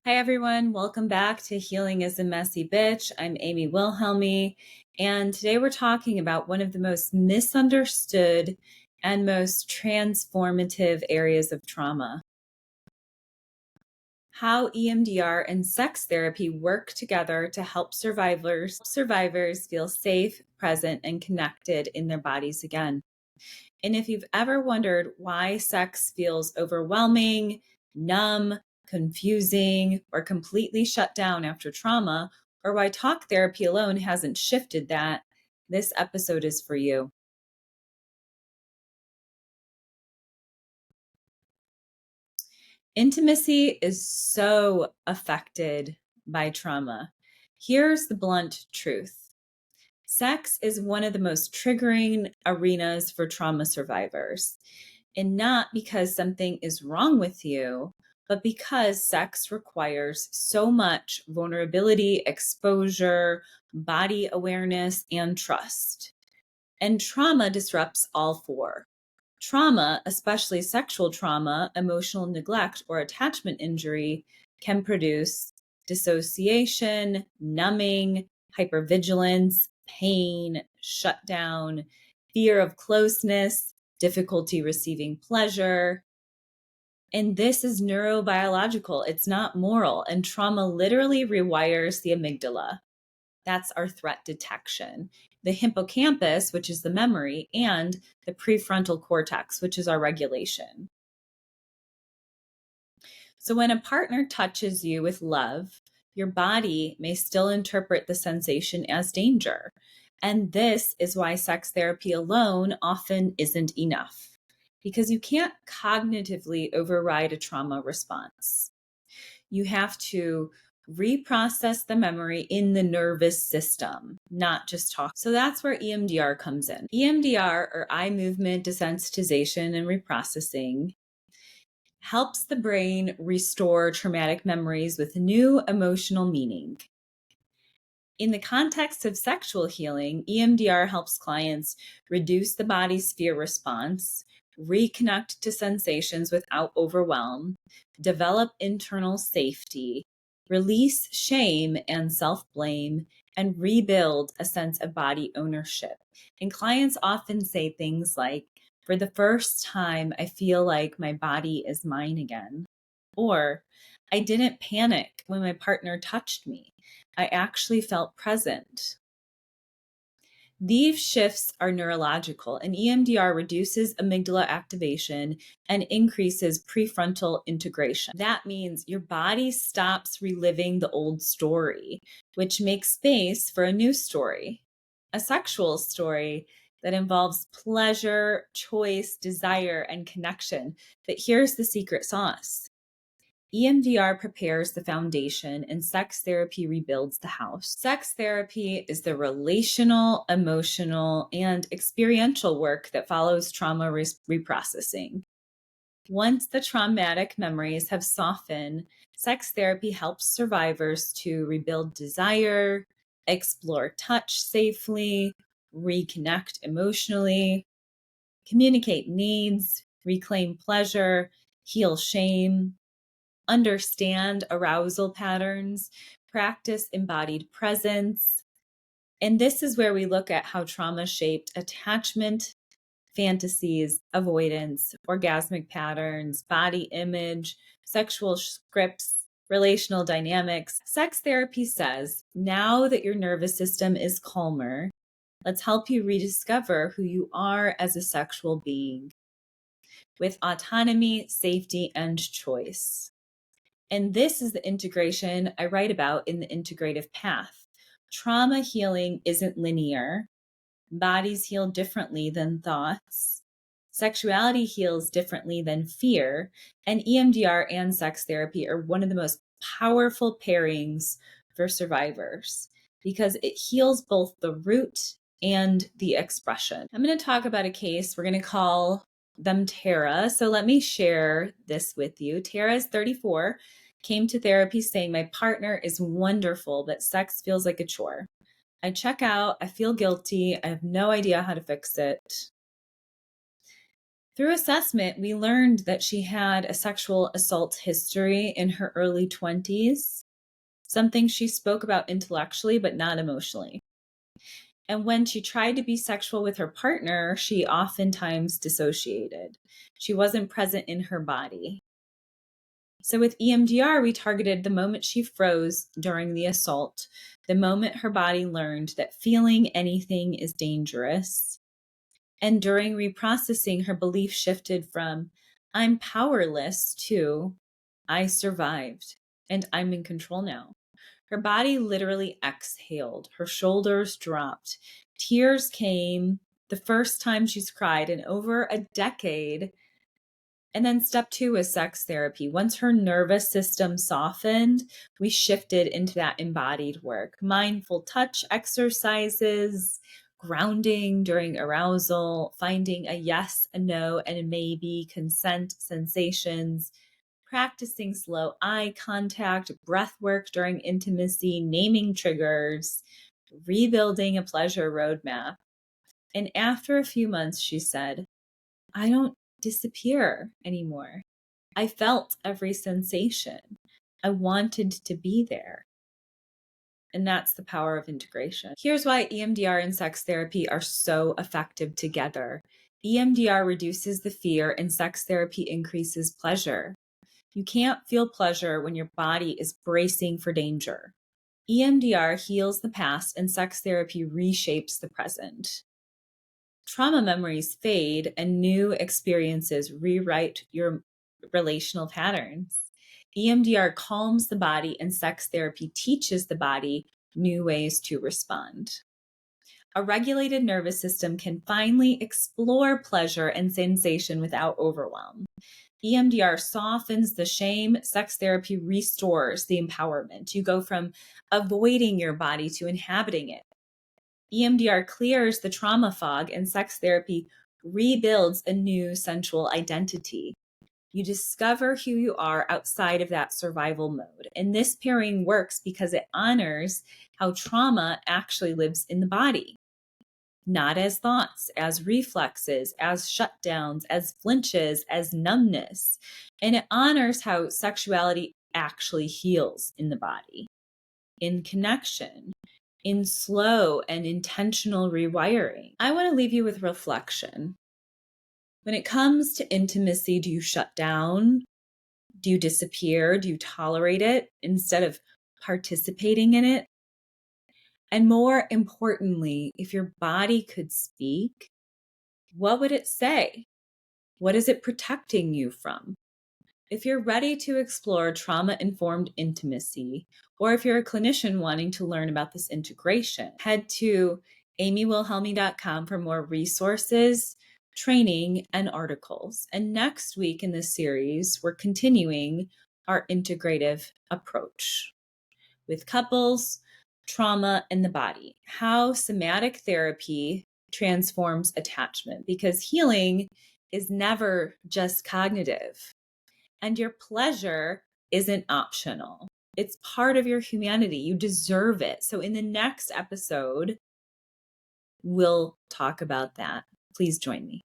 Hi, everyone. Welcome back to Healing is a Messy Bitch. I'm Amy Wilhelmy, and today we're talking about one of the most misunderstood and most transformative areas of trauma. How EMDR and sex therapy work together to help survivors feel safe, present, and connected in their bodies again. And if you've ever wondered why sex feels overwhelming, numb, confusing, or completely shut down after trauma, or why talk therapy alone hasn't shifted that, this episode is for you. Intimacy is so affected by trauma. Here's the blunt truth. Sex is one of the most triggering arenas for trauma survivors. And not because something is wrong with you, but because sex requires so much vulnerability, exposure, body awareness, and trust. And trauma disrupts all four. Trauma, especially sexual trauma, emotional neglect, or attachment injury, can produce dissociation, numbing, hypervigilance, pain, shutdown, fear of closeness, difficulty receiving pleasure. And this is neurobiological. It's not moral. And trauma literally rewires the amygdala. That's our threat detection. The hippocampus, which is the memory, and the prefrontal cortex, which is our regulation. So when a partner touches you with love, your body may still interpret the sensation as danger. And this is why sex therapy alone often isn't enough, because you can't cognitively override a trauma response. You have to reprocess the memory in the nervous system, not just talk. So that's where EMDR comes in. EMDR, or eye movement desensitization and reprocessing, helps the brain restore traumatic memories with new emotional meaning. In the context of sexual healing, EMDR helps clients reduce the body's fear response, reconnect to sensations without overwhelm, develop internal safety, release shame and self-blame, and rebuild a sense of body ownership. And clients often say things like, "For the first time, I feel like my body is mine again." Or, "I didn't panic when my partner touched me. I actually felt present." These shifts are neurological, and EMDR reduces amygdala activation and increases prefrontal integration. That means your body stops reliving the old story, which makes space for a new story, a sexual story that involves pleasure, choice, desire, and connection. But here's the secret sauce. EMDR prepares the foundation and sex therapy rebuilds the house. Sex therapy is the relational, emotional, and experiential work that follows trauma reprocessing. Once the traumatic memories have softened, sex therapy helps survivors to rebuild desire, explore touch safely, reconnect emotionally, communicate needs, reclaim pleasure, heal shame, understand arousal patterns, practice embodied presence. And this is where we look at how trauma shaped attachment, fantasies, avoidance, orgasmic patterns, body image, sexual scripts, relational dynamics. Sex therapy says, now that your nervous system is calmer, let's help you rediscover who you are as a sexual being with autonomy, safety, and choice. And this is the integration I write about in the integrative path. Trauma healing isn't linear. Bodies heal differently than thoughts. Sexuality heals differently than fear. And EMDR and sex therapy are one of the most powerful pairings for survivors because it heals both the root and the expression. I'm going to talk about a case. We're going to call them Tara. So let me share this with you. Tara is 34, came to therapy saying, "My partner is wonderful, but sex feels like a chore. I check out, I feel guilty, I have no idea how to fix it." Through assessment, we learned that she had a sexual assault history in her early 20s, something she spoke about intellectually but not emotionally. And when she tried to be sexual with her partner, she oftentimes dissociated. She wasn't present in her body. So with EMDR, we targeted the moment she froze during the assault, the moment her body learned that feeling anything is dangerous. And during reprocessing, her belief shifted from, I'm powerless, to, I survived and I'm in control now. Her body literally exhaled. Her shoulders dropped. Tears came the first time she's cried in over a decade. And then step 2 is sex therapy. Once her nervous system softened, we shifted into that embodied work. Mindful touch exercises, grounding during arousal, finding a yes, a no, and a maybe, consent sensations, practicing slow eye contact, breath work during intimacy, naming triggers, rebuilding a pleasure roadmap. And after a few months, she said, I don't disappear anymore. I felt every sensation. I wanted to be there. And that's the power of integration. Here's why EMDR and sex therapy are so effective together. EMDR reduces the fear and sex therapy increases pleasure. You can't feel pleasure when your body is bracing for danger. EMDR heals the past and sex therapy reshapes the present. Trauma memories fade and new experiences rewrite your relational patterns. EMDR calms the body and sex therapy teaches the body new ways to respond. A regulated nervous system can finally explore pleasure and sensation without overwhelm. EMDR softens the shame. Sex therapy restores the empowerment. You go from avoiding your body to inhabiting it. EMDR clears the trauma fog, and sex therapy rebuilds a new sensual identity. You discover who you are outside of that survival mode. And this pairing works because it honors how trauma actually lives in the body, not as thoughts, as reflexes, as shutdowns, as flinches, as numbness. And it honors how sexuality actually heals in the body, in connection, in slow and intentional rewiring. I want to leave you with reflection. When it comes to intimacy, do you shut down? Do you disappear? Do you tolerate it instead of participating in it? And more importantly, if your body could speak, what would it say? What is it protecting you from? If you're ready to explore trauma-informed intimacy, or if you're a clinician wanting to learn about this integration, head to amywilhelmy.com for more resources, training, and articles. And next week in this series, we're continuing our integrative approach with couples, trauma, and the body. How somatic therapy transforms attachment, because healing is never just cognitive. And your pleasure isn't optional. It's part of your humanity. You deserve it. So in the next episode, we'll talk about that. Please join me.